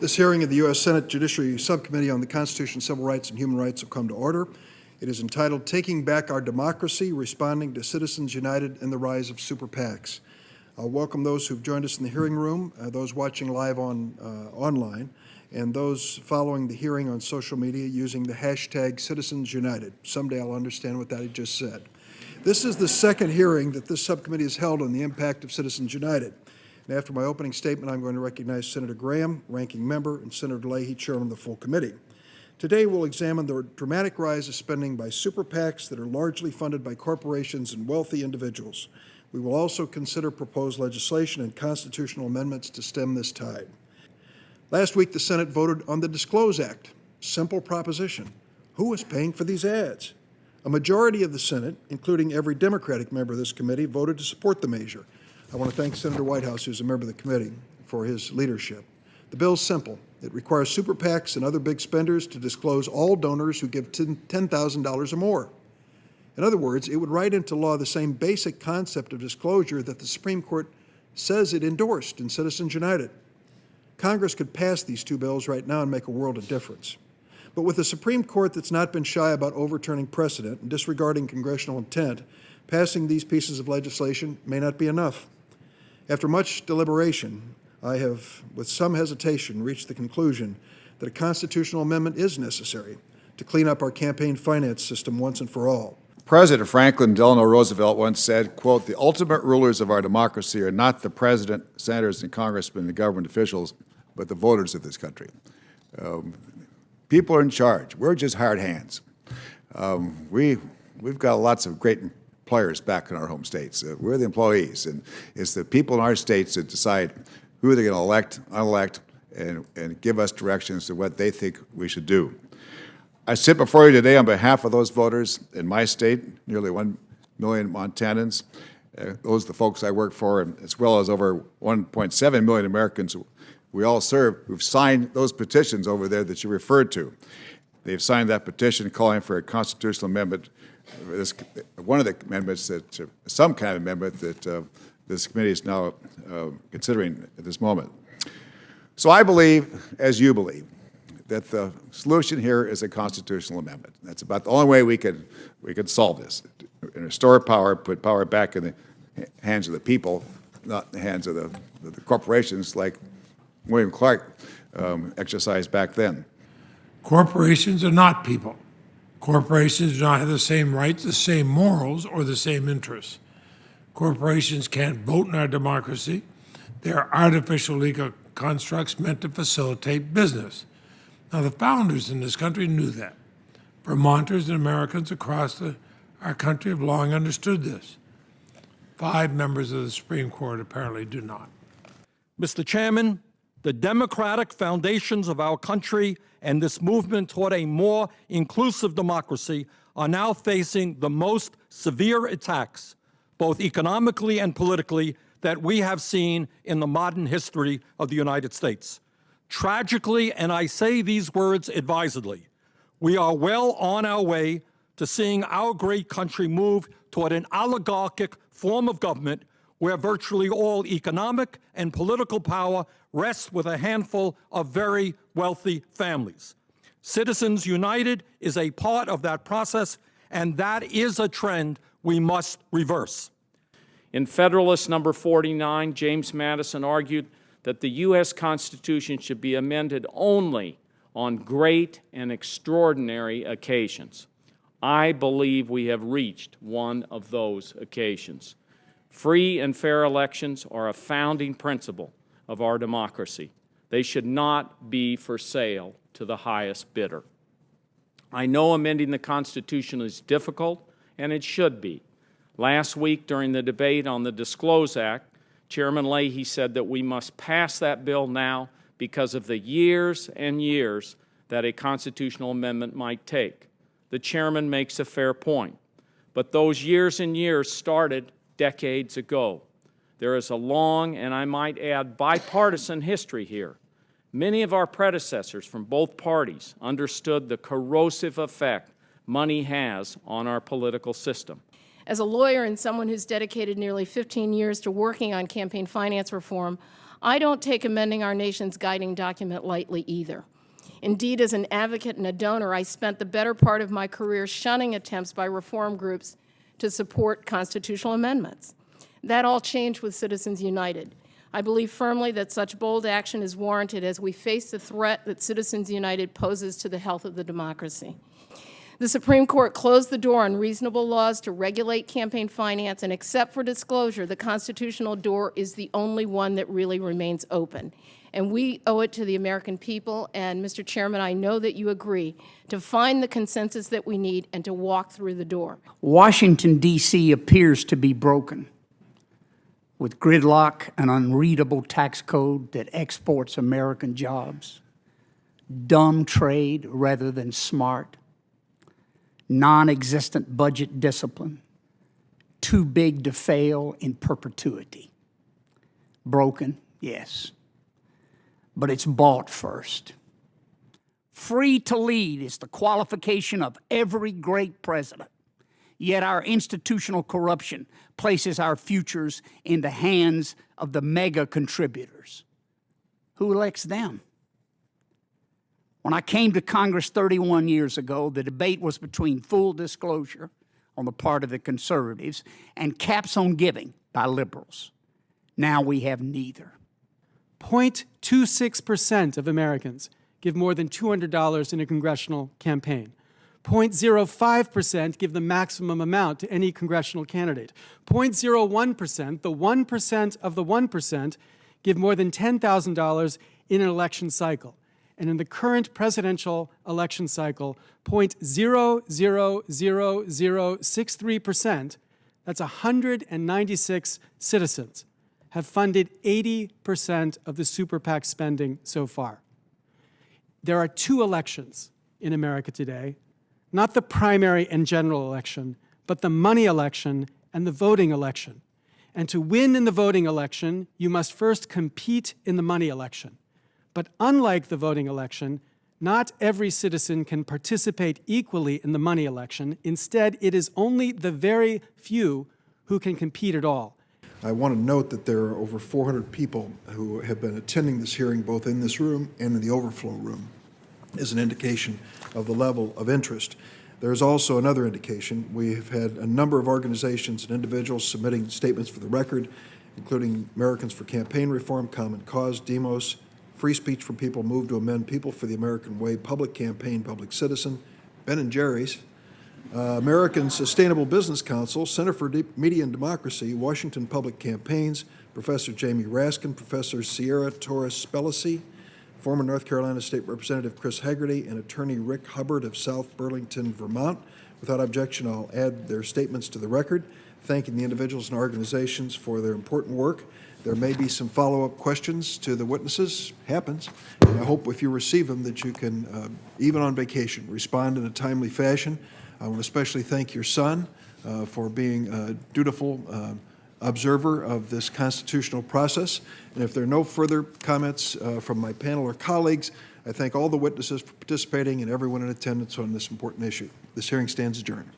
This hearing of the U.S. Senate Judiciary Subcommittee on the Constitution, Civil Rights, and Human Rights will come to order. It is entitled, Taking Back Our Democracy, Responding to Citizens United and the Rise of Super PACs. I'll welcome those who've joined us in the hearing room, those watching live online, and those following the hearing on social media using the hashtag Citizens United. Someday I'll understand what that I just said. This is the second hearing that this subcommittee has held on the impact of Citizens United. And after my opening statement, I'm going to recognize Senator Graham, ranking member, and Senator Leahy, chairman of the full committee. Today, we'll examine the dramatic rise of spending by super PACs that are largely funded by corporations and wealthy individuals. We will also consider proposed legislation and constitutional amendments to stem this tide. Last week, the Senate voted on the Disclose Act. Simple proposition. Who is paying for these ads? A majority of the Senate, including every Democratic member of this committee, voted to support the measure. I want to thank Senator Whitehouse, who's a member of the committee, for his leadership. The bill is simple. It requires super PACs and other big spenders to disclose all donors who give $10,000 or more. In other words, it would write into law the same basic concept of disclosure that the Supreme Court says it endorsed in Citizens United. Congress could pass these two bills right now and make a world of difference. But with a Supreme Court that's not been shy about overturning precedent and disregarding congressional intent, passing these pieces of legislation may not be enough. After much deliberation, I have, with some hesitation, reached the conclusion that a constitutional amendment is necessary to clean up our campaign finance system once and for all. President Franklin Delano Roosevelt once said, quote, "The ultimate rulers of our democracy are not the president, senators, and congressmen and government officials, but the voters of this country." People are in charge. We're just hard hands. We've got lots of great players back in our home states. We're the employees, and it's the people in our states that decide who they're going to elect, unelect, and give us directions to what they think we should do. I sit before you today on behalf of those voters in my state, nearly 1 million Montanans. Those are the folks I work for, as well as over 1.7 million Americans we all serve who've signed those petitions over there that you referred to. They've signed that petition calling for a constitutional amendment. One of the amendments, some kind of amendment that this committee is now considering at this moment. So I believe, as you believe, that the solution here is a constitutional amendment. That's about the only way we could solve this. Restore power, put power back in the hands of the people, not in the hands of the corporations like William Clark exercised back then. Corporations are not people. Corporations do not have the same rights, the same morals, or the same interests. Corporations can't vote in our democracy. They are artificial legal constructs meant to facilitate business. Now, the founders in this country knew that. Vermonters and Americans across our country have long understood this. 5 members of the Supreme Court apparently do not. Mr. Chairman, the democratic foundations of our country and this movement toward a more inclusive democracy are now facing the most severe attacks, both economically and politically, that we have seen in the modern history of the United States. Tragically, and I say these words advisedly, we are well on our way to seeing our great country move toward an oligarchic form of government where virtually all economic and political power rests with a handful of very wealthy families. Citizens United is a part of that process, and that is a trend we must reverse. In Federalist number 49, James Madison argued that the U.S. Constitution should be amended only on great and extraordinary occasions. I believe we have reached one of those occasions. Free and fair elections are a founding principle of our democracy. They should not be for sale to the highest bidder. I know amending the Constitution is difficult, and it should be. Last week, during the debate on the Disclose Act, Chairman Leahy said that we must pass that bill now because of the years and years that a constitutional amendment might take. The chairman makes a fair point, but those years and years started decades ago. There is a long, and I might add, bipartisan history here. Many of our predecessors from both parties understood the corrosive effect money has on our political system. As a lawyer and someone who's dedicated nearly 15 years to working on campaign finance reform, I don't take amending our nation's guiding document lightly either. Indeed, as an advocate and a donor, I spent the better part of my career shunning attempts by reform groups to support constitutional amendments. That all changed with Citizens United. I believe firmly that such bold action is warranted as we face the threat that Citizens United poses to the health of the democracy. The Supreme Court closed the door on reasonable laws to regulate campaign finance, and except for disclosure, the constitutional door is the only one that really remains open. And we owe it to the American people, and Mr. Chairman, I know that you agree, to find the consensus that we need and to walk through the door. Washington, D.C. appears to be broken, with gridlock, an unreadable tax code that exports American jobs, dumb trade rather than smart, non-existent budget discipline, too big to fail in perpetuity. Broken, yes, but it's bought first. Free to lead is the qualification of every great president. Yet our institutional corruption places our futures in the hands of the mega contributors. Who elects them? When I came to Congress 31 years ago, the debate was between full disclosure on the part of the conservatives and caps on giving by liberals. Now we have neither. 0.26% of Americans give more than $200 in a congressional campaign. 0.05% give the maximum amount to any congressional candidate. 0.01%, the 1% of the 1%, give more than $10,000 in an election cycle. And in the current presidential election cycle, 0.000063%, that's 196 citizens, have funded 80% of the super PAC spending so far. There are two elections in America today, not the primary and general election, but the money election and the voting election. And to win in the voting election, you must first compete in the money election. But unlike the voting election, not every citizen can participate equally in the money election. Instead, it is only the very few who can compete at all. I want to note that there are over 400 people who have been attending this hearing, both in this room and in the overflow room, as an indication of the level of interest. There's also another indication. We have had a number of organizations and individuals submitting statements for the record, including Americans for Campaign Reform, Common Cause, Demos, Free Speech for People, Move to Amend, People for the American Way, Public Campaign, Public Citizen, Ben & Jerry's, American Sustainable Business Council, Center for Media and Democracy, Washington Public Campaigns, Professor Jamie Raskin, Professor Sierra Torres-Spelisi, former North Carolina State Representative Chris Hagerty, and Attorney Rick Hubbard of South Burlington, Vermont. Without objection, I'll add their statements to the record, thanking the individuals and organizations for their important work. There may be some follow-up questions to the witnesses. Happens. And I hope if you receive them that you can, even on vacation, respond in a timely fashion. I want to especially thank your son for being a dutiful observer of this constitutional process. And if there are no further comments from my panel or colleagues, I thank all the witnesses for participating and everyone in attendance on this important issue. This hearing stands adjourned.